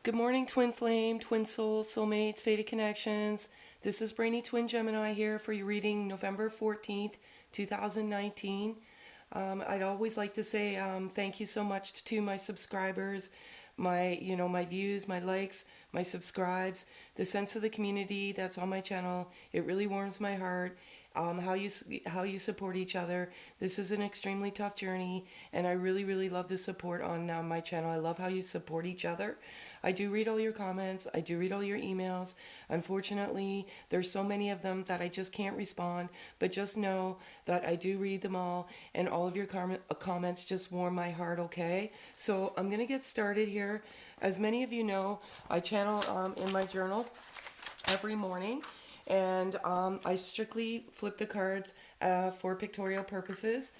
Good morning, Twin Flame, Twin Souls, Soulmates, Fated Connections. This is Brainy Twin Gemini here for your reading November 14th, 2019. I'd always like to say thank you so much to my subscribers, my views, my likes, my subscribes, the sense of the community that's on my channel. It really warms my heart. How you support each other. This is an extremely tough journey, and I really love the support on my channel. I love how you support each other. I do read all your comments. I do read all your emails. Unfortunately, there's so many of them that I just can't respond, but just know that I do read them all, and all of your comments just warm my heart, okay? So I'm going to get started here. As many of you know, I channel in my journal every morning, and I strictly flip the cards for pictorial purposes.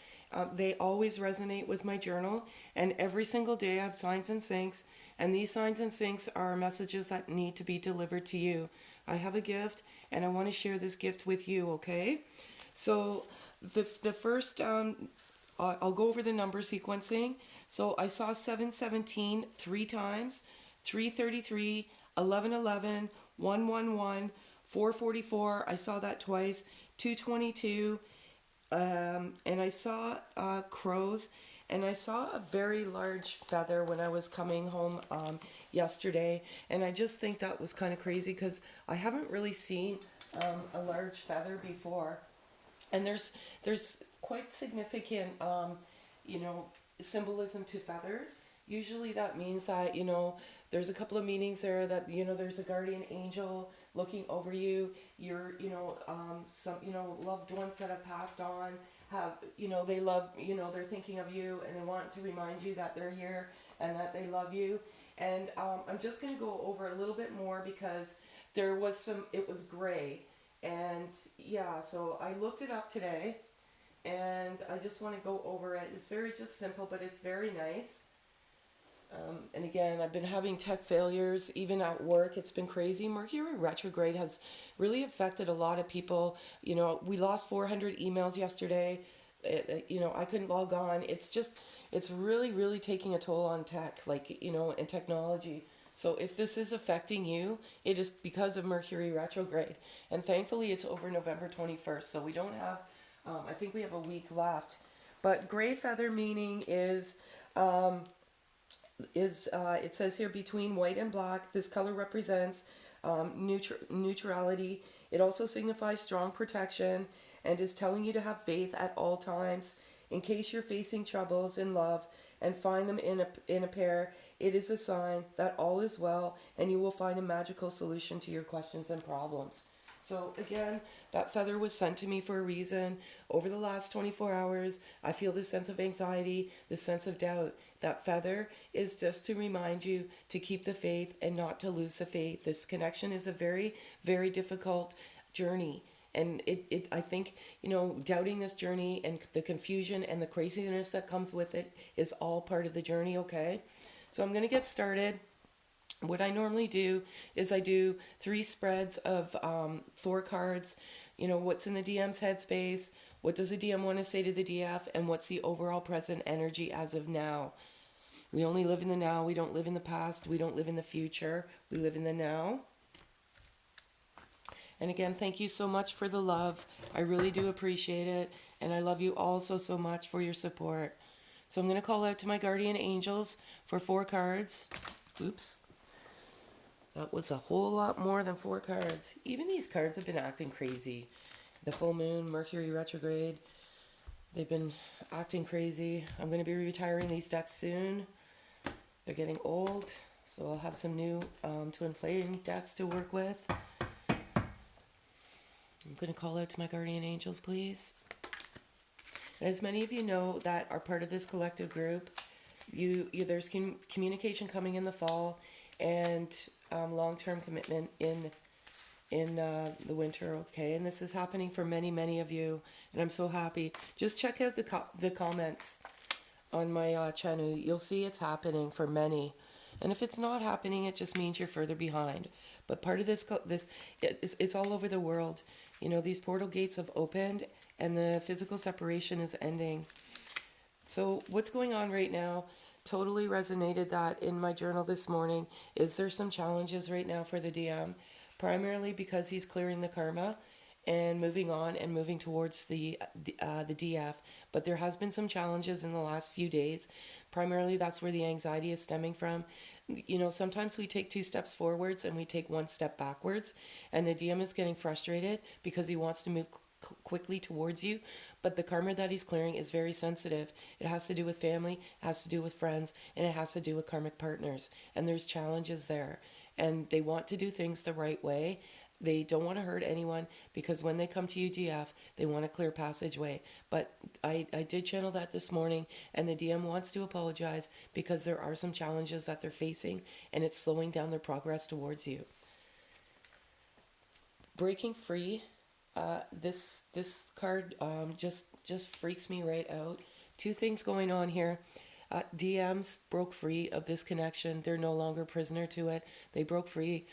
They always resonate with my journal, and every single day I have signs and syncs, and these signs and syncs are messages that need to be delivered to you. I have a gift, and I want to share this gift with you, okay? So the first, I'll go over the number sequencing. So I saw 717 three times, 333, 1111, 111, 444. I saw that twice, 222, and I saw crows, and I saw a very large feather when I was coming home yesterday, and I just think that was kind of crazy because I haven't really seen a large feather before, and there's quite significant you know symbolism to feathers. Usually that means that there's a couple of meanings there, that there's a guardian angel looking over you. Your some loved ones that have passed on have they love they're thinking of you, and they want to remind you that they're here and that they love you. And I'm just going to go over a little bit more because it was gray, and yeah, so I looked it up today, and I just want to go over it. It's very just simple, but it's very nice. And again, I've been having tech failures even at work. It's been crazy. Mercury retrograde has really affected a lot of people. We lost 400 emails yesterday. I couldn't log on. It's really taking a toll on tech, and technology. So if this is affecting you, it is because of Mercury retrograde. And thankfully, it's over November 21st. So we don't have, I think we have a week left. But gray feather meaning is it says here, between white and black. This color represents neutrality. It also signifies strong protection and is telling you to have faith at all times. In case you're facing troubles in love and find them in a pair, it is a sign that all is well, and you will find a magical solution to your questions and problems. So again, that feather was sent to me for a reason. Over the last 24 hours, I feel this sense of anxiety, this sense of doubt. That feather is just to remind you to keep the faith and not to lose the faith. This connection is a very difficult journey. And I think, doubting this journey and the confusion and the craziness that comes with it is all part of the journey, okay? So I'm going to get started. What I normally do is I do 3 spreads of 4 cards. What's in the DM's headspace, what does the DM want to say to the DF, and what's the overall present energy as of now. We only live in the now. We don't live in the past. We don't live in the future. We live in the now. And again, thank you so much for the love. I really do appreciate it. And I love you all so much for your support. So I'm going to call out to my guardian angels for 4 cards. Oops. That was a whole lot more than 4 cards. Even these cards have been acting crazy. The full moon, Mercury retrograde. They've been acting crazy. I'm going to be retiring these decks soon. They're getting old, so I'll have some new twin flame decks to work with. I'm going to call out to my guardian angels, please. And as many of you know that are part of this collective group, there's communication coming in the fall, and long-term commitment in the winter, okay? And this is happening for many of you, and I'm so happy. Just check out the comments on my channel. You'll see it's happening for many. And if it's not happening, it just means you're further behind. But part of it's all over the world. These portal gates have opened, and the physical separation is ending. So what's going on right now? totally resonated that in my journal this morning. Is there some challenges right now for the DM? Primarily because he's clearing the karma and moving on and moving towards the DF. But there has been some challenges in the last few days. Primarily, that's where the anxiety is stemming from. You know, sometimes we take 2 steps forwards and we take 1 step backwards, and the DM is getting frustrated because he wants to move quickly towards you, but the karma that he's clearing is very sensitive. It has to do with family, it has to do with friends, and it has to do with karmic partners, and there's challenges there, and they want to do things the right way. They don't want to hurt anyone because when they come to UDF, they want a clear passageway. But I did channel that this morning, and the DM wants to apologize because there are some challenges that they're facing, and it's slowing down their progress towards you. Breaking free. This card just freaks me right out. 2 things going on here. DMs broke free of this connection. They're no longer prisoner to it. They broke free,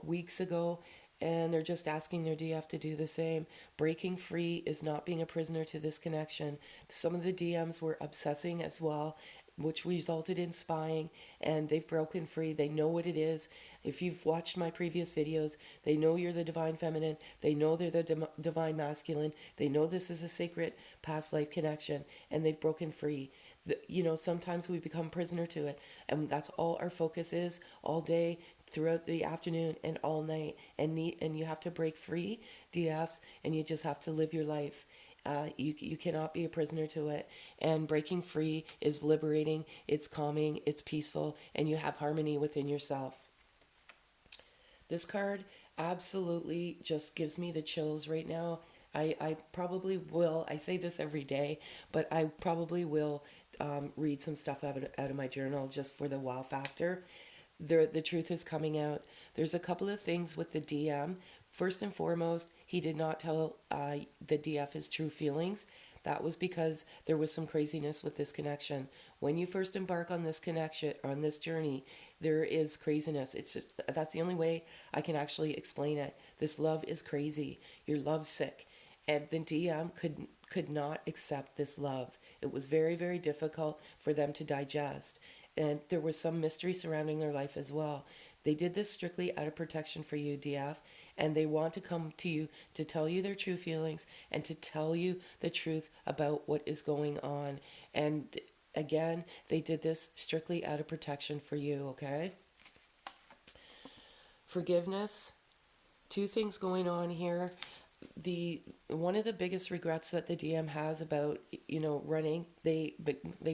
weeks ago, and they're just asking their DF to do the same. Breaking free is not being a prisoner to this connection. Some of the DMs were obsessing as well, which resulted in spying, and they've broken free. They know what it is. If you've watched my previous videos, they know you're the divine feminine. They know they're the divine masculine. They know this is a sacred past life connection, and they've broken free. Sometimes we become prisoner to it, and that's all our focus is all day, throughout the afternoon, and all night. And you have to break free, DFs, and you just have to live your life. You cannot be a prisoner to it. And breaking free is liberating, it's calming, it's peaceful, and you have harmony within yourself. This card absolutely just gives me the chills right now. I probably will, I say this every day, but I probably will read some stuff out of my journal just for the wow factor. The truth is coming out. There's a couple of things with the DM. First and foremost, he did not tell the DF his true feelings. That was because there was some craziness with this connection. When you first embark on this connection, on this journey, there is craziness. It's just, that's the only way I can actually explain it. This love is crazy. You're lovesick. And the DM could not accept this love. It was very, very difficult for them to digest. And there was some mystery surrounding their life as well. They did this strictly out of protection for you, DF, and they want to come to you to tell you their true feelings and to tell you the truth about what is going on. And again, they did this strictly out of protection for you, okay? Forgiveness. 2 things going on here. One of the biggest regrets that the DM has about running, they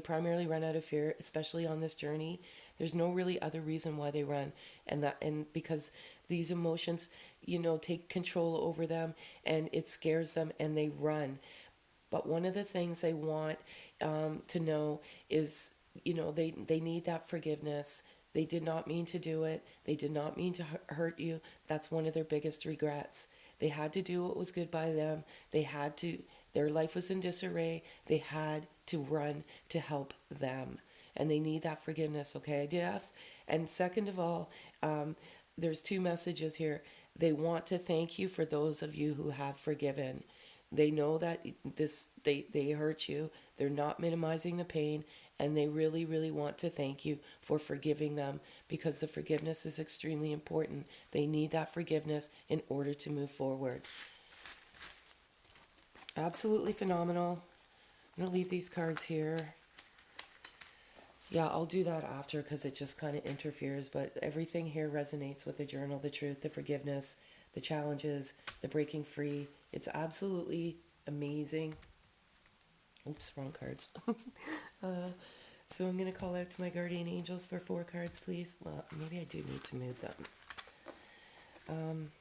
primarily run out of fear, especially on this journey. There's no really other reason why they run, and because these emotions take control over them, and it scares them, and they run. But one of the things they want to know is they need that forgiveness. They did not mean to do it. They did not mean to hurt you. That's one of their biggest regrets. They had to do what was good by them. Their life was in disarray. They had to run to help them. And they need that forgiveness, okay, DFs? And second of all, there's 2 messages here. They want to thank you for those of you who have forgiven. They know that they hurt you. They're not minimizing the pain, and they really, really want to thank you for forgiving them, because the forgiveness is extremely important. They need that forgiveness in order to move forward. Absolutely phenomenal. I'm going to leave these cards here. Yeah, I'll do that after because it just kind of interferes, but everything here resonates with the journal, the truth, the forgiveness, the challenges, the breaking free. It's absolutely amazing. Oops, wrong cards. So I'm going to call out to my guardian angels for 4 cards, please. Well, maybe I do need to move them.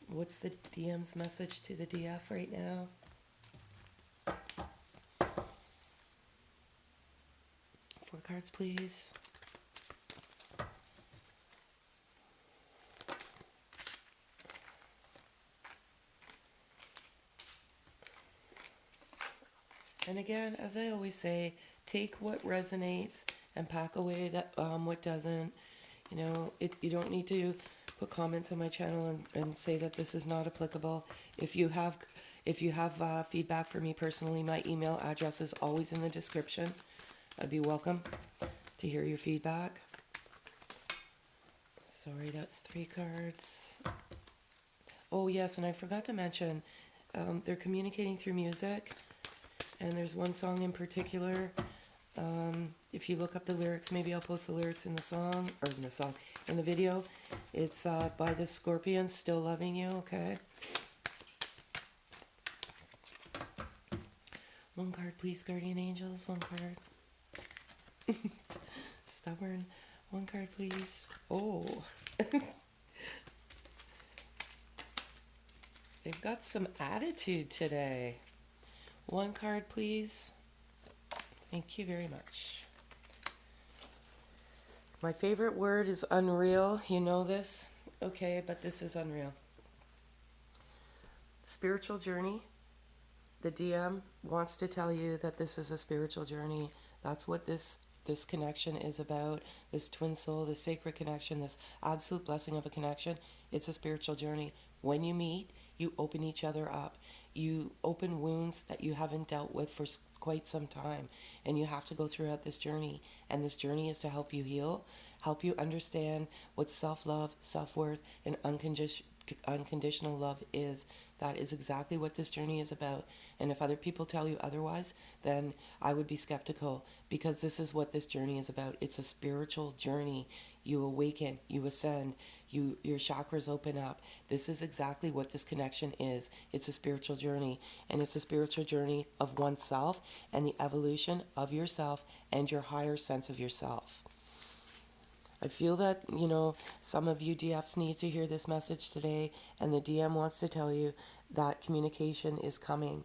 What's the DM's message to the DF right now? Four cards, please. And again, as I always say, take what resonates and pack away that what doesn't. You don't need to put comments on my channel and say that this is not applicable. If you have feedback for me personally, my email address is always in the description. I'd be welcome. to hear your feedback. Sorry, that's 3 cards. Oh, yes, and I forgot to mention, they're communicating through music, and there's one song in particular. If you look up the lyrics, maybe I'll post the lyrics in the song, or in the video. It's by the Scorpions, Still Loving You, okay? One card, please, guardian angels. One card. Stubborn. One card, please. Oh. They've got some attitude today. One card, please. Thank you very much. My favorite word is unreal. You know this? Okay, but this is unreal. Spiritual journey. The DM wants to tell you that this is a spiritual journey. That's what this connection is about. This twin soul, this sacred connection, this absolute blessing of a connection. It's a spiritual journey. When you meet, you open each other up. You open wounds that you haven't dealt with for quite some time. And you have to go throughout this journey. And this journey is to help you heal, help you understand what self-love, self-worth, and unconditional love is. That is exactly what this journey is about. And if other people tell you otherwise, then I would be skeptical, because this is what this journey is about. It's a spiritual journey. You awaken, you ascend, your chakras open up. This is exactly what this connection is. It's a spiritual journey, and it's a spiritual journey of oneself and the evolution of yourself and your higher sense of yourself. I feel that, some of you DFs need to hear this message today, and the DM wants to tell you that communication is coming.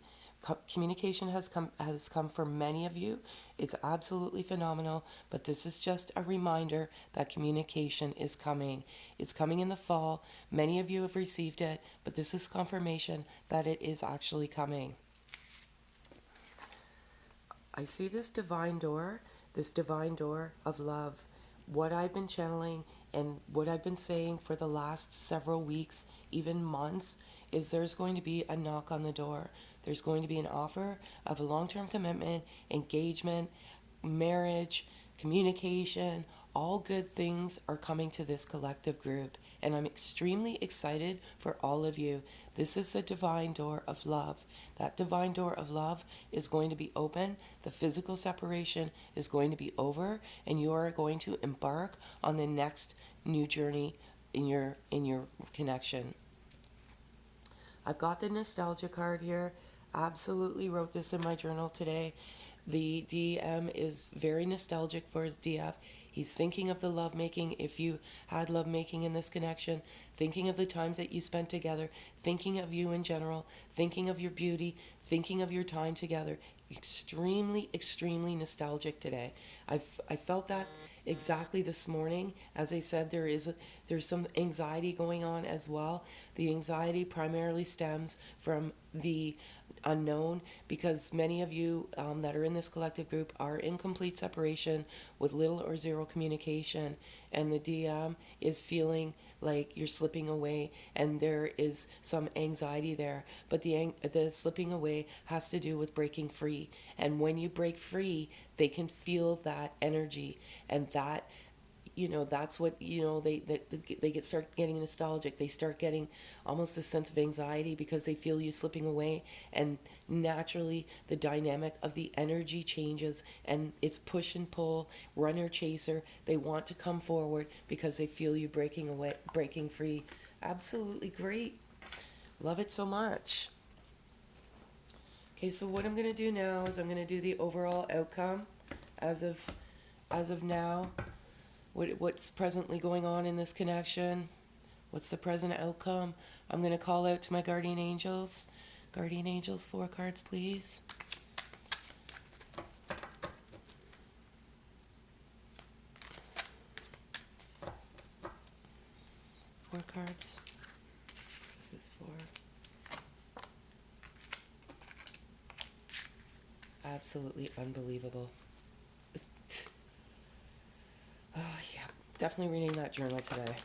Communication has come for many of you. It's absolutely phenomenal, but this is just a reminder that communication is coming. It's coming in the fall. Many of you have received it, but this is confirmation that it is actually coming. I see this divine door of love. What I've been channeling and what I've been saying for the last several weeks, even months, is there's going to be a knock on the door. There's going to be an offer of a long-term commitment, engagement, marriage, communication. All good things are coming to this collective group, and I'm extremely excited for all of you. This is the divine door of love. That divine door of love is going to be open. The physical separation is going to be over, and you are going to embark on the next new journey in your connection. I've got the nostalgia card here. Absolutely wrote this in my journal today. The DM is very nostalgic for his DF. He's thinking of the lovemaking, if you had lovemaking in this connection, thinking of the times that you spent together, thinking of you in general, thinking of your beauty, thinking of your time together. Extremely, extremely nostalgic today. I felt that exactly this morning. As I said, there's some anxiety going on as well. The anxiety primarily stems from the unknown, because many of you that are in this collective group are in complete separation with little or zero communication, and the DM is feeling like you're slipping away, and there is some anxiety there. But the slipping away has to do with breaking free, and when you break free, they can feel that energy, and that that's what they start getting nostalgic. They start getting almost a sense of anxiety because they feel you slipping away, and naturally the dynamic of the energy changes, and it's push and pull, runner chaser. They want to come forward because they feel you breaking free. Absolutely great. Love it so much. Okay, so what I'm going to do now is I'm going to do the overall outcome as of now. What's presently going on in this connection? What's the present outcome? I'm going to call out to my guardian angels. Guardian angels, 4 cards, please. Four cards. This is 4. Absolutely unbelievable. Oh, yeah. Definitely reading that journal today.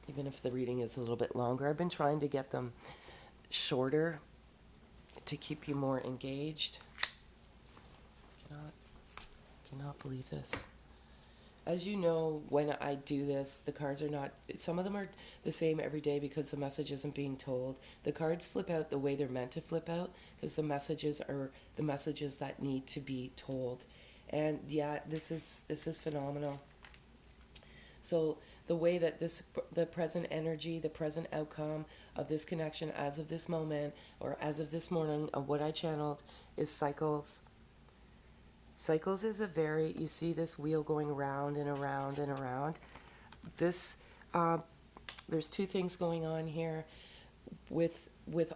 Even if the reading is a little bit longer. I've been trying to get them shorter to keep you more engaged. Cannot believe this. as you know, when I do this, the cards are not, some of them are the same every day because the message isn't being told. The cards flip out the way they're meant to flip out because the messages are the messages that need to be told. And yeah, this is phenomenal. So the way that the present energy, the present outcome of this connection as of this moment or as of this morning of what I channeled is cycles. Cycles is a very, you see this wheel going around and around and around. This, there's two things going on here with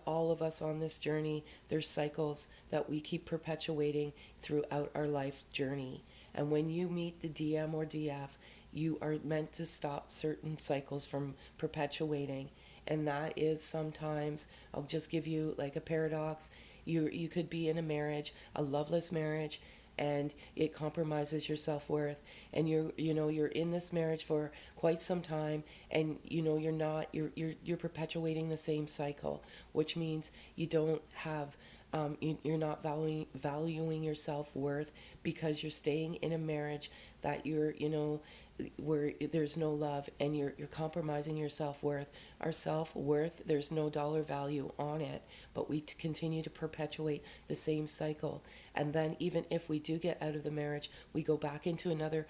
all of us on this journey. There's cycles that we keep perpetuating throughout our life journey. And when you meet the DM or DF, you are meant to stop certain cycles from perpetuating. And that is sometimes, I'll just give you like a paradox. You could be in a marriage, a loveless marriage, and it compromises your self-worth, and you're in this marriage for quite some time, and you're perpetuating the same cycle, which means you don't have you're not valuing your self-worth because you're staying in a marriage that where there's no love, and you're compromising your self-worth. Our self-worth, there's no dollar value on it, but we continue to perpetuate the same cycle. And then even if we do get out of the marriage, we go back into another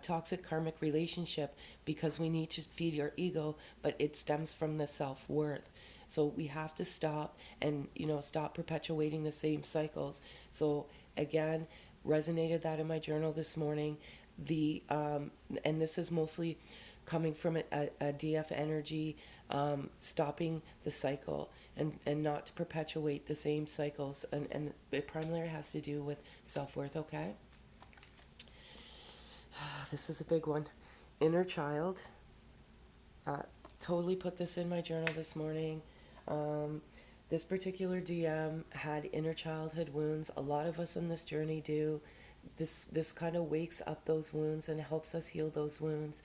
toxic karmic relationship because we need to feed our ego, but it stems from the self-worth. So we have to stop and stop perpetuating the same cycles. So again, resonated that in my journal this morning. And this is mostly coming from a DF energy, stopping the cycle and not to perpetuate the same cycles, and it primarily has to do with self-worth. Okay, this is a big one. Inner child. Totally put this in my journal this morning. This particular DM had inner childhood wounds. A lot of us on this journey do. This kind of wakes up those wounds and helps us heal those wounds.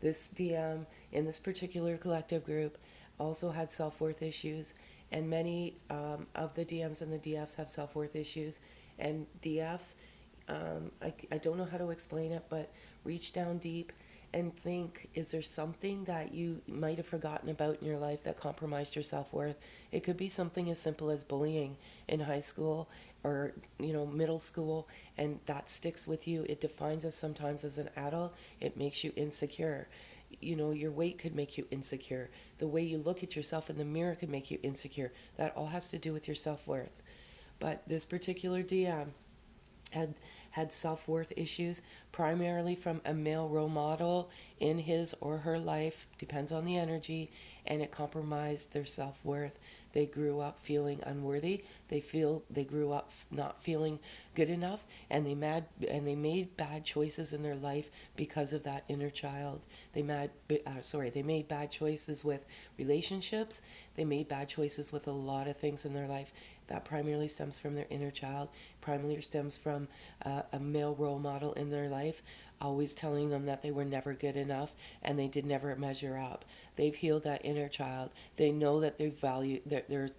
This DM in this particular collective group also had self-worth issues, and many of the DMs and the DFs have self-worth issues. And DFs, I don't know how to explain it, but reach down deep and think, is there something that you might have forgotten about in your life that compromised your self-worth? It could be something as simple as bullying in high school or middle school, and that sticks with you. It defines us sometimes as an adult. It makes you insecure. Your weight could make you insecure. The way you look at yourself in the mirror could make you insecure. That all has to do with your self-worth. But this particular DM had self-worth issues primarily from a male role model in his or her life, depends on the energy, and it compromised their self-worth. They grew up feeling unworthy. They grew up not feeling good enough, and they made bad choices in their life because of that inner child. They made bad choices with relationships. They made bad choices with a lot of things in their life. That primarily stems from their inner child, primarily stems from a male role model in their life, always telling them that they were never good enough and they did never measure up. They've healed that inner child. They know that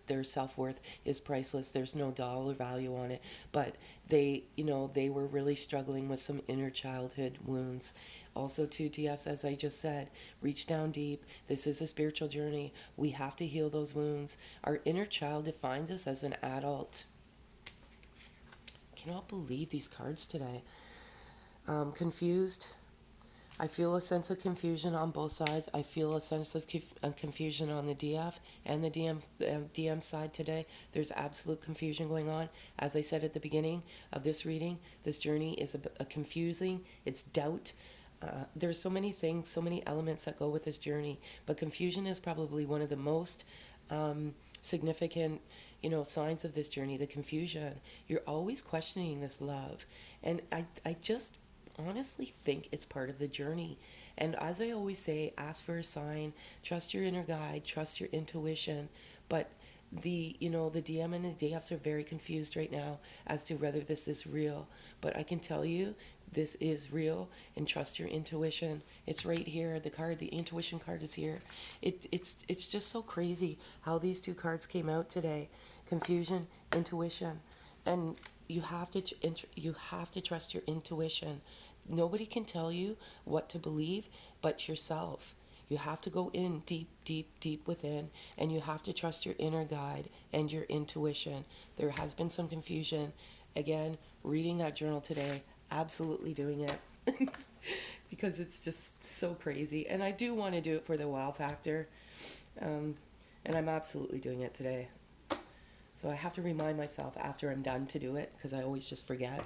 their self-worth is priceless. There's no dollar value on it, but they were really struggling with some inner childhood wounds. Also, to DFs, as I just said, reach down deep. This is a spiritual journey. We have to heal those wounds. Our inner child defines us as an adult. I cannot believe these cards today. Confused. I feel a sense of confusion on both sides. I feel a sense of confusion on the DF and the DM side today. There's absolute confusion going on. As I said at the beginning of this reading, this journey is a confusing. It's doubt. There's so many things, so many elements that go with this journey, but confusion is probably one of the most significant, signs of this journey. The confusion. You're always questioning this love, and I just honestly think it's part of the journey. And as I always say, ask for a sign, trust your inner guide, trust your intuition. But the DM and the DFs are very confused right now as to whether this is real. But I can tell you, this is real, and trust your intuition. It's right here. The intuition card is here. It's just so crazy how these two cards came out today. Confusion, intuition, and you have to trust your intuition. nobody can tell you what to believe but yourself. You have to go in deep, deep, deep within, and you have to trust your inner guide and your intuition. There has been some confusion. Again, reading that journal today, absolutely doing it because it's just so crazy. And I do want to do it for the wow factor. Um, and I'm absolutely doing it today. So I have to remind myself after I'm done to do it because I always just forget.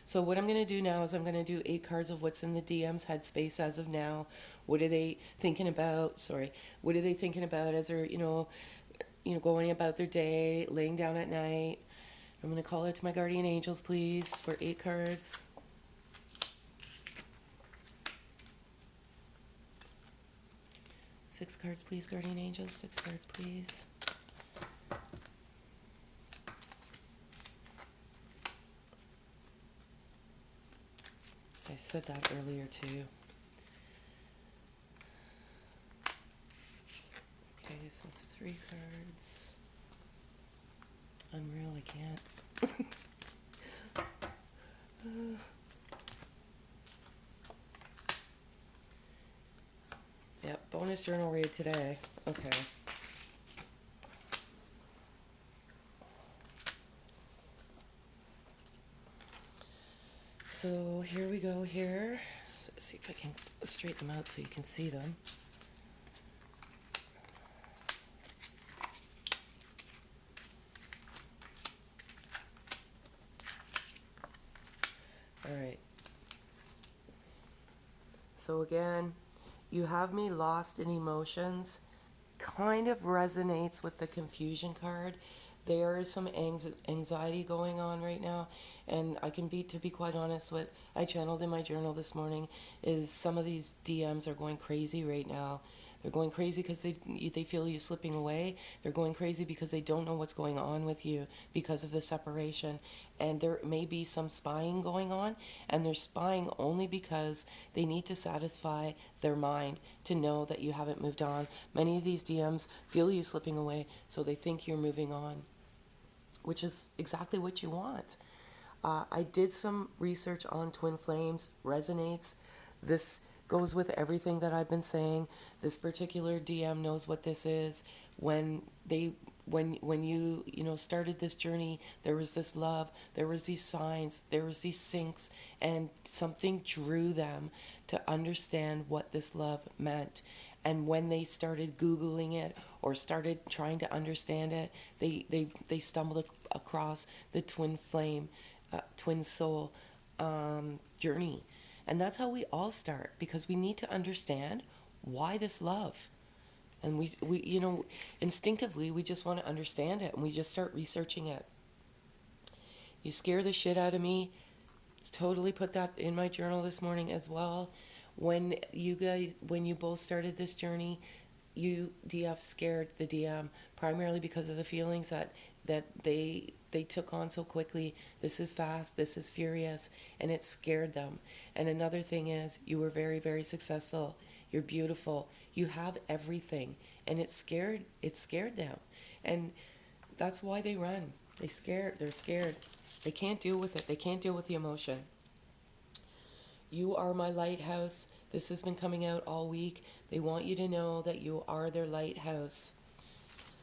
So what I'm going to do now is I'm going to do 8 cards of what's in the DM's headspace as of now. What are they thinking about? What are they thinking about as they're, going about their day, laying down at night? I'm going to call out to my guardian angels, please, for 8 cards. Six cards, please, guardian angels. 6 cards, please. I said that earlier too. Okay, so it's 3 cards. Unreal, I can't. Yep, bonus journal read today. Okay. So here we go here. Let's see if I can straighten them out so you can see them. All right. So again, you have me lost in emotions. Kind of resonates with the confusion card. There is some anxiety going on right now, and to be quite honest, what I channeled in my journal this morning is some of these DMs are going crazy right now. They're going crazy because they feel you slipping away. They're going crazy because they don't know what's going on with you because of the separation. And there may be some spying going on, and they're spying only because they need to satisfy their mind to know that you haven't moved on. Many of these DMs feel you slipping away, so they think you're moving on, which is exactly what you want. I did some research on twin flames, resonates. This goes with everything that I've been saying. This particular DM knows what this is. When you started this journey, there was this love, there was these signs, there was these syncs, and something drew them to understand what this love meant. And when they started Googling it or started trying to understand it, they stumbled across the twin flame, twin soul journey. And that's how we all start, because we need to understand why this love. And we instinctively, we just want to understand it, and we just start researching it. You scare the shit out of me. Totally put that in my journal this morning as well. When you both started this journey, DF scared the DM primarily because of the feelings that they took on so quickly. This is fast, this is furious, and it scared them. And another thing is, you were very, very successful. You're beautiful. You have everything, and it scared them. And that's why they run. They're scared. They can't deal with it. They can't deal with the emotion. You are my lighthouse. This has been coming out all week. They want you to know that you are their lighthouse.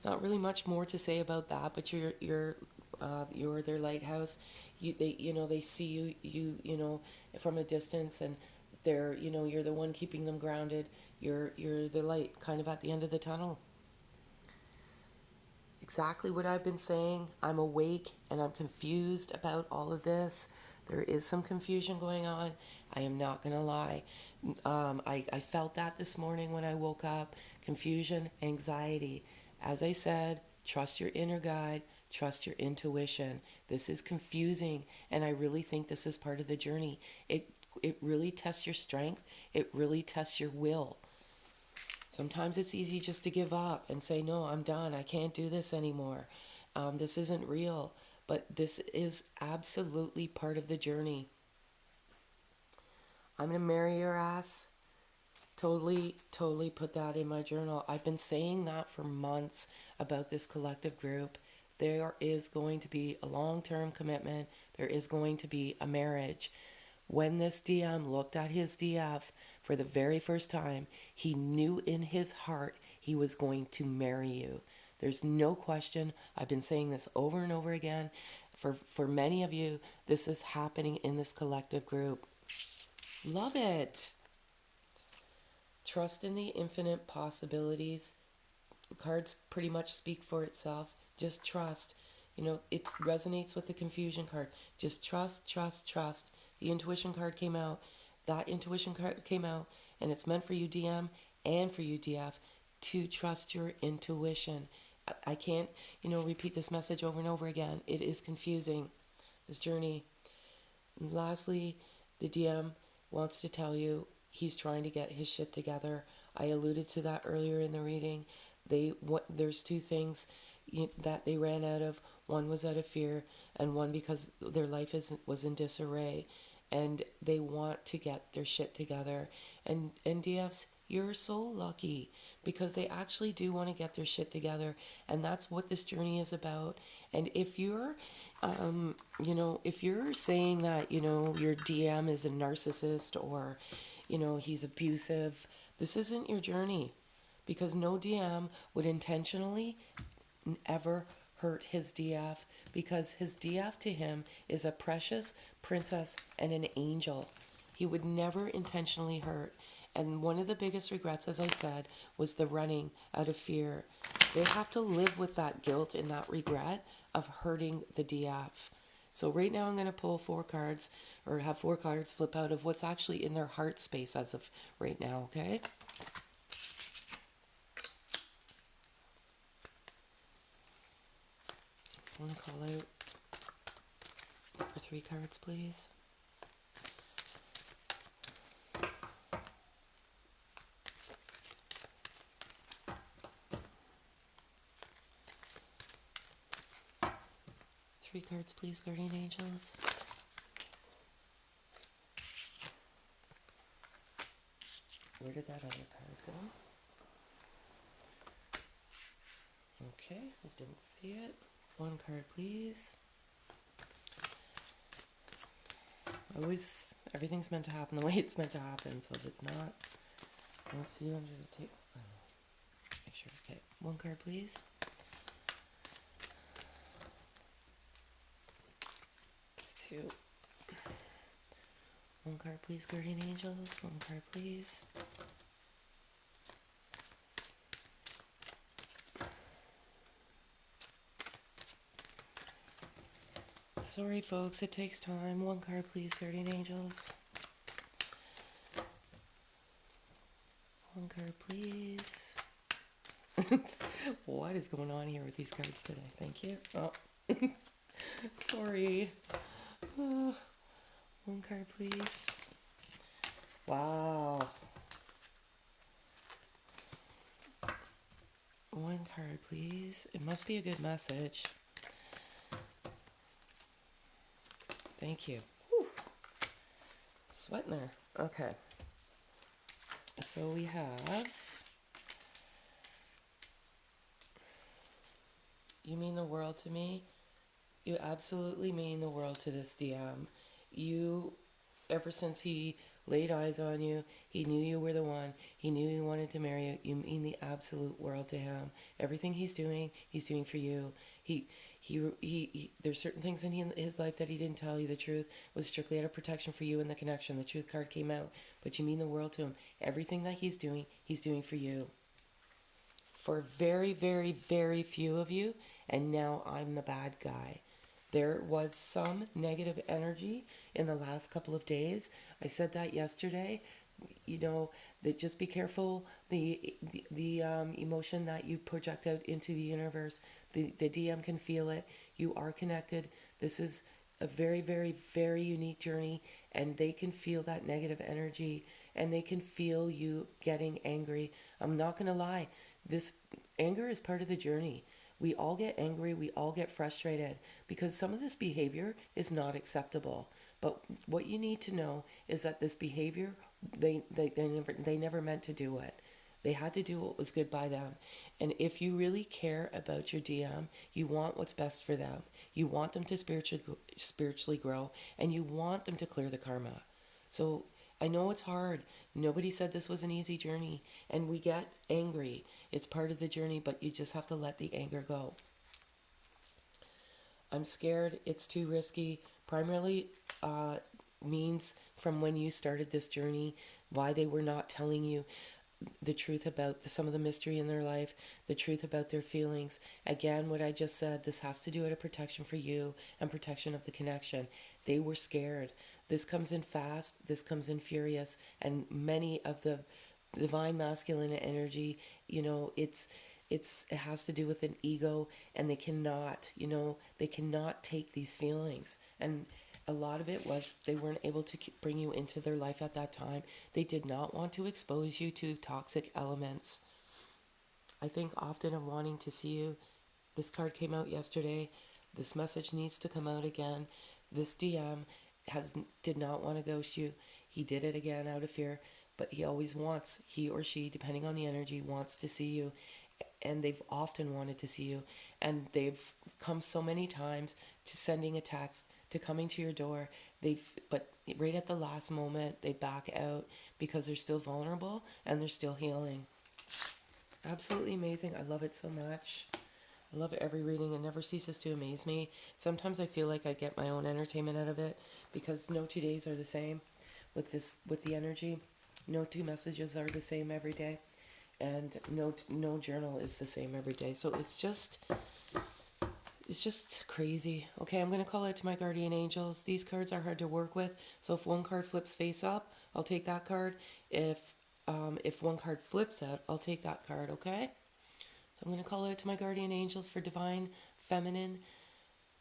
Not really much more to say about that, but you're their lighthouse. They see you from a distance, and you're the one keeping them grounded. You're the light kind of at the end of the tunnel. Exactly what I've been saying. I'm awake and I'm confused about all of this. There is some confusion going on. I am not going to lie. I felt that this morning when I woke up. Confusion, anxiety. As I said, trust your inner guide, trust your intuition. This is confusing, and I really think this is part of the journey. It really tests your strength. It really tests your will. Sometimes it's easy just to give up and say, no, I'm done. I can't do this anymore. This isn't real. But this is absolutely part of the journey. I'm going to marry your ass. Totally put that in my journal. I've been saying that for months about this collective group. There is going to be a long-term commitment. There is going to be a marriage. When this DM looked at his DF for the very first time, he knew in his heart he was going to marry you. There's no question. I've been saying this over and over again. For many of you, this is happening in this collective group. Love it. Trust in the infinite possibilities. The cards pretty much speak for itself. Just trust. You know, it resonates with the confusion card. Just trust, trust, trust. The intuition card came out. That intuition card came out, and it's meant for you, DM, and for you, DF, to trust your intuition. I can't, repeat this message over and over again. It is confusing, this journey. And lastly, the DM wants to tell you he's trying to get his shit together. I alluded to that earlier in the reading. There's two things that they ran out of. One was out of fear, and one because their life was in disarray, and they want to get their shit together. And DFs, you're so lucky because they actually do want to get their shit together, and that's what this journey is about. And if you're if you're saying that your DM is a narcissist, or he's abusive, this isn't your journey, because no DM would intentionally ever hurt his DF, because his DF to him is a precious princess and an angel. He would never intentionally hurt. And one of the biggest regrets, as I said, was the running out of fear. They have to live with that guilt and that regret of hurting the DF. So right now I'm going to pull 4 cards, or have 4 cards flip out of what's actually in their heart space as of right now, okay? I want to call out for 3 cards, please. Three cards, please, guardian angels. Where did that other card go? Okay, I didn't see it. 1 card, please. Everything's meant to happen the way it's meant to happen, so if it's not, I don't see you under the table. Make sure, okay. 1 card, please. It's 2. 1 card, please, guardian angels. 1 card, please. Sorry, folks, it takes time. 1 card, please, guardian angels. 1 card, please. What is going on here with these cards today? Thank you. Oh, sorry. 1 card, please. Wow. 1 card, please. It must be a good message. Thank you. Whew. Sweating there. Okay. So we have... You mean the world to me. You absolutely mean the world to this DM. You, ever since he laid eyes on you, he knew you were the one. He knew he wanted to marry you. You mean the absolute world to him. Everything he's doing for you. He there's certain things in his life that he didn't tell you the truth. It was strictly out of protection for you and the connection. The truth card came out. But you mean the world to him. Everything that he's doing for you. For very, very, very few of you, and now I'm the bad guy. There was some negative energy in the last couple of days. I said that yesterday. That just be careful the emotion that you project out into the universe. The DM can feel it. You are connected. This is a very, very, very unique journey, and they can feel that negative energy, and they can feel you getting angry. I'm not going to lie. This anger is part of the journey. We all get angry. We all get frustrated because some of this behavior is not acceptable. But what you need to know is that this behavior, they never meant to do it. They had to do what was good by them. And if you really care about your DM, you want what's best for them. You want them to spiritually grow, and you want them to clear the karma. So I know it's hard. Nobody said this was an easy journey, and we get angry. It's part of the journey, but you just have to let the anger go. I'm scared. It's too risky. Primarily means from when you started this journey, why they were not telling you the truth about some of the mystery in their life, the truth about their feelings. Again, what I just said, this has to do with a protection for you and protection of the connection. They were scared. This comes in fast, this comes in furious, and many of the divine masculine energy, it has to do with an ego, and they cannot take these feelings. And a lot of it was they weren't able to bring you into their life at that time. They did not want to expose you to toxic elements. I think often of wanting to see you. This card came out yesterday. This message needs to come out again. This DM did not want to ghost you. He did it again out of fear, but he or she, depending on the energy, wants to see you. And they've often wanted to see you. And they've come so many times to sending a text, to coming to your door. But right at the last moment, they back out because they're still vulnerable and they're still healing. Absolutely amazing. I love it so much. I love every reading. It never ceases to amaze me. Sometimes I feel like I get my own entertainment out of it because no 2 days are the same with the energy. No two messages are the same every day, and no journal is the same every day. So it's just crazy. Okay, I'm going to call out to my guardian angels. These cards are hard to work with, so if one card flips face up, I'll take that card. If one card flips out, I'll take that card, okay? So I'm going to call out to my guardian angels for divine, feminine,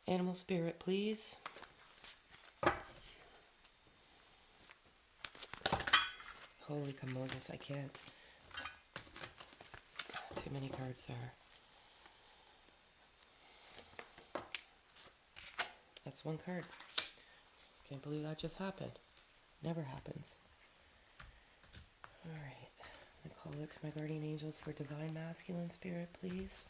animal spirit, please. Holy Moses, I can't. Too many cards there. That's one card. Can't believe that just happened. Never happens. Alright. I'm going to call out to my guardian angels for divine masculine spirit, please.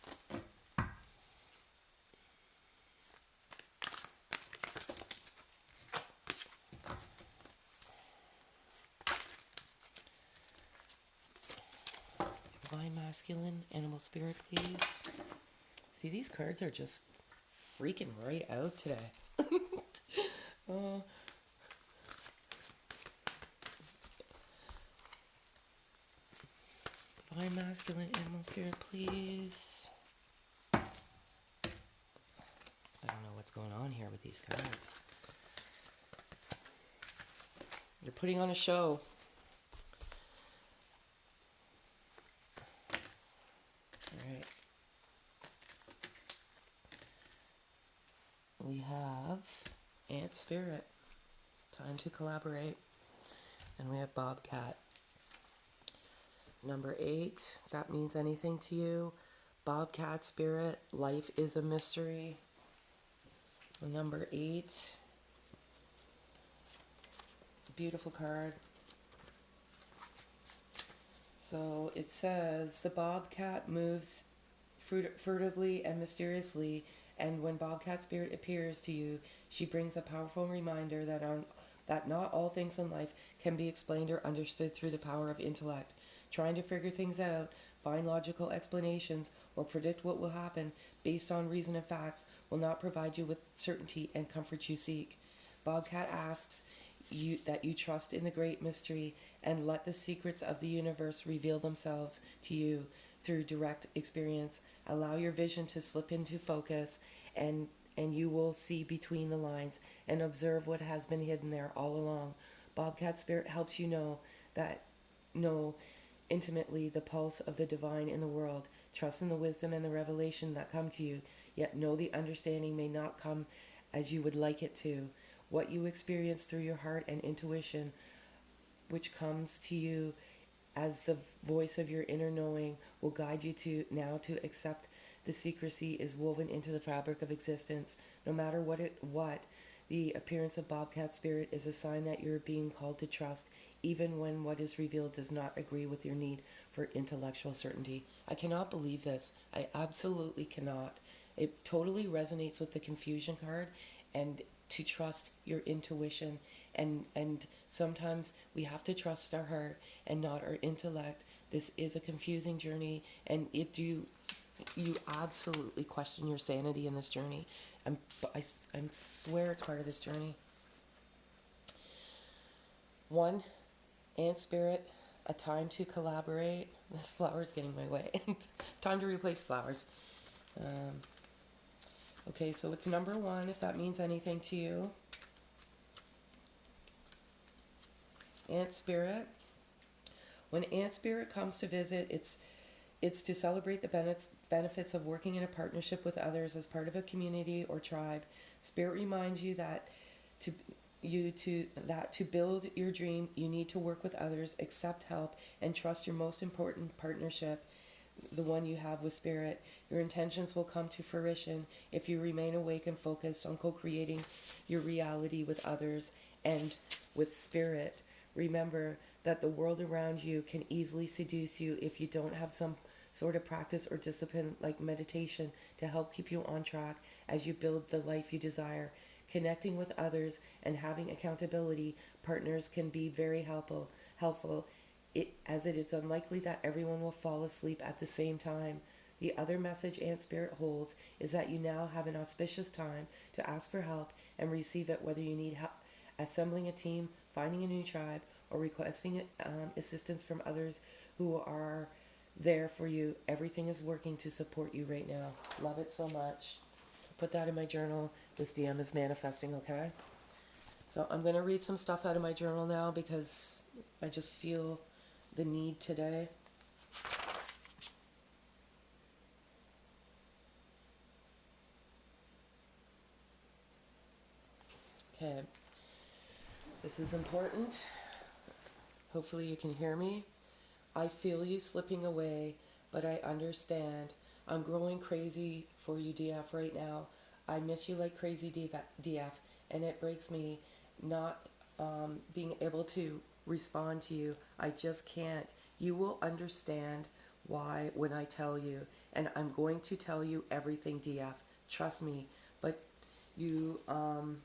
Divine masculine animal spirit, please. See, these cards are just freaking right out today. Oh. Divine masculine animal spirit, please. I don't know what's going on here with these cards. You're putting on a show. Alright. We have Ant Spirit. Time to collaborate. And we have Bobcat. Number 8, if that means anything to you. Bobcat Spirit, life is a mystery. Number 8. Beautiful card. So it says, the Bobcat moves furtively and mysteriously, and when Bobcat Spirit appears to you, she brings a powerful reminder that not all things in life can be explained or understood through the power of intellect. Trying to figure things out, find logical explanations, or predict what will happen based on reason and facts will not provide you with certainty and comfort you seek. Bobcat asks that you trust in the great mystery and let the secrets of the universe reveal themselves to you through direct experience. Allow your vision to slip into focus, and you will see between the lines and observe what has been hidden there all along. Bobcat Spirit helps you know intimately the pulse of the divine in the world. Trust in the wisdom and the revelation that come to you, yet know the understanding may not come as you would like it to. What you experience through your heart and intuition, which comes to you as the voice of your inner knowing, will guide you to accept the secrecy is woven into the fabric of existence. No matter what the appearance of Bobcat Spirit is a sign that you're being called to trust, even when what is revealed does not agree with your need for intellectual certainty. I cannot believe this. I absolutely cannot. It totally resonates with the confusion card, and to trust your intuition And sometimes we have to trust our heart and not our intellect. This is a confusing journey, and you absolutely question your sanity in this journey. I'm, I swear it's part of this journey. One, ant spirit, a time to collaborate. This flower is getting my way. Time to replace flowers. Um, okay, so it's number one, if that means anything to you. Ant spirit. When ant spirit comes to visit, it's to celebrate the benefits of working in a partnership with others as part of a community or tribe. Spirit reminds you that to to build your dream, you need to work with others, accept help, and trust your most important partnership, the one you have with spirit. Your intentions will come to fruition if you remain awake and focused on co-creating your reality with others and with spirit. Remember that the world around you can easily seduce you if you don't have some sort of practice or discipline like meditation to help keep you on track as you build the life you desire. Connecting with others and having accountability partners can be very helpful, as it is unlikely that everyone will fall asleep at the same time. The other message Ant Spirit holds is that you now have an auspicious time to ask for help and receive it, whether you need help assembling a team, finding a new tribe, or requesting assistance from others who are there for you. Everything is working to support you right now. Love it so much. Put that in my journal. This DM is manifesting, okay? So I'm going to read some stuff out of my journal now because I just feel the need today. Okay. This is important. Hopefully you can hear me. I feel you slipping away, but I understand. I'm growing crazy for you, DF, right now. I miss you like crazy, DF, and it breaks me not being able to respond to you. I just can't. You will understand why when I tell you, and I'm going to tell you everything, DF. Trust me. But you, I'm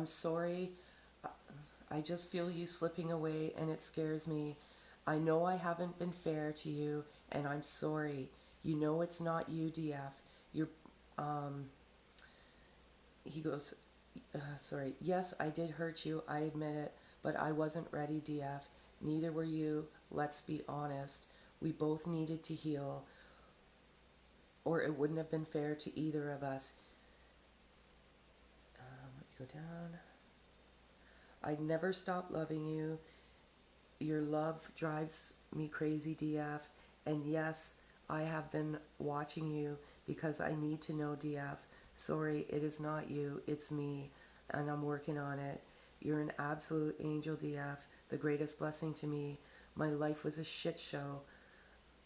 sorry. I just feel you slipping away, and it scares me. I know I haven't been fair to you, and I'm sorry. You know it's not you, DF. You're, he goes, sorry. Yes, I did hurt you. I admit it, but I wasn't ready, DF. Neither were you. Let's be honest. We both needed to heal, or it wouldn't have been fair to either of us. Let me go down. I'd never stop loving you. Your love drives me crazy, DF. And yes, I have been watching you because I need to know, DF. Sorry, it is not you, it's me, and I'm working on it. You're an absolute angel, DF, the greatest blessing to me. My life was a shit show,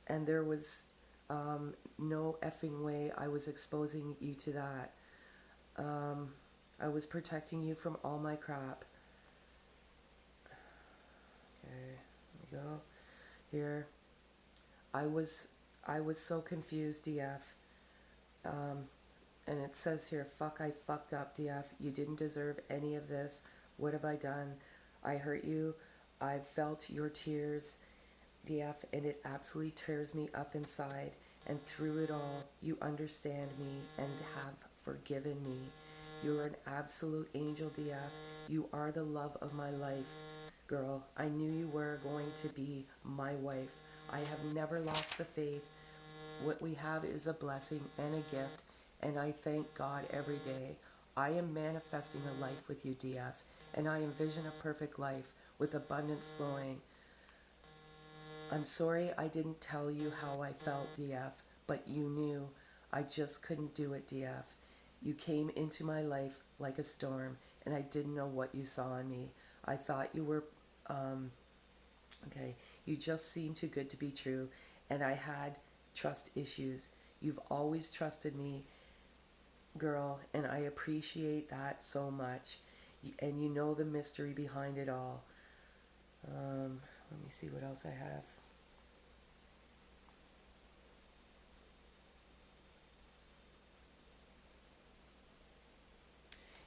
and there was no effing way I was exposing you to that. I was protecting you from all my crap. Okay, let me go here. I was so confused, DF. And it says here, fuck, I fucked up, DF. You didn't deserve any of this. What have I done? I hurt you. I've felt your tears, DF, and it absolutely tears me up inside. And through it all, you understand me and have forgiven me. You're an absolute angel, DF. You are the love of my life. Girl, I knew you were going to be my wife. I have never lost the faith. What we have is a blessing and a gift, and I thank God every day. I am manifesting a life with you, DF, and I envision a perfect life with abundance flowing. I'm sorry I didn't tell you how I felt, DF, but you knew. I just couldn't do it, DF. You came into my life like a storm, and I didn't know what you saw in me. I thought you were, you just seemed too good to be true, and I had trust issues. You've always trusted me, girl, and I appreciate that so much. And you know the mystery behind it all. Let me see what else I have.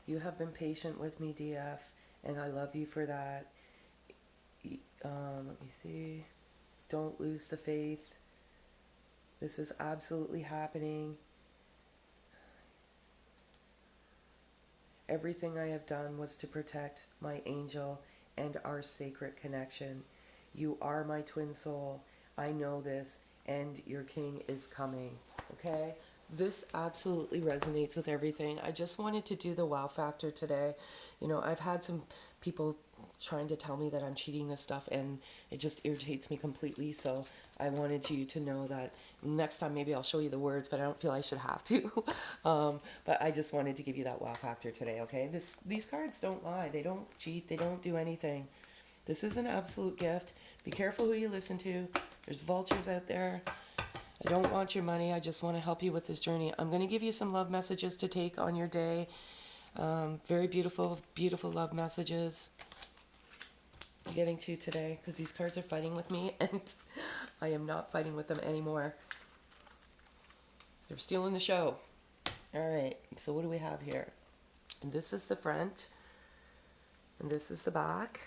You have been patient with me, DF, and I love you for that. Let me see. Don't lose the faith. This is absolutely happening. Everything I have done was to protect my angel and our sacred connection. You are my twin soul. I know this, and your king is coming. Okay? This absolutely resonates with everything. I just wanted to do the wow factor today. You know, I've had some people trying to tell me that I'm cheating this stuff, and it just irritates me completely. So I wanted you to know that next time maybe I'll show you the words, but I don't feel I should have to. But I just wanted to give you that wow factor today, okay? These cards don't lie. They don't cheat. They don't do anything. This is an absolute gift. Be careful who you listen to. There's vultures out there. I don't want your money. I just want to help you with this journey. I'm going to give you some love messages to take on your day. Very beautiful, beautiful love messages. I'm getting to today because these cards are fighting with me and I am not fighting with them anymore. They're stealing the show. All right, so what do we have here? And this is the front and this is the back.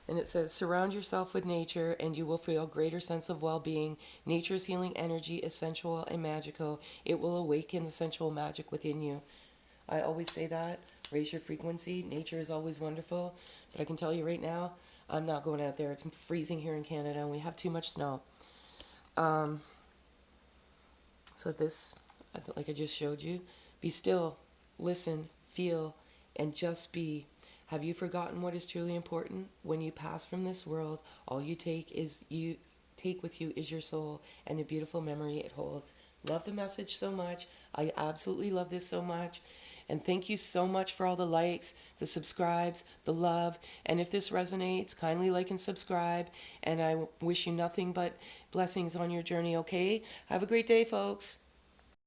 And it says, surround yourself with nature and you will feel a greater sense of well-being. Nature's healing energy is sensual and magical. It will awaken the sensual magic within you. I always say that. Raise your frequency. Nature is always wonderful. But I can tell you right now, I'm not going out there. It's freezing here in Canada and we have too much snow. So this, like I just showed you, be still, listen, feel, and just be. Have you forgotten what is truly important? When you pass from this world, all you take with you is your soul and the beautiful memory it holds. Love the message so much. I absolutely love this so much. And thank you so much for all the likes, the subscribes, the love. And if this resonates, kindly like and subscribe. And I wish you nothing but blessings on your journey, okay? Have a great day, folks.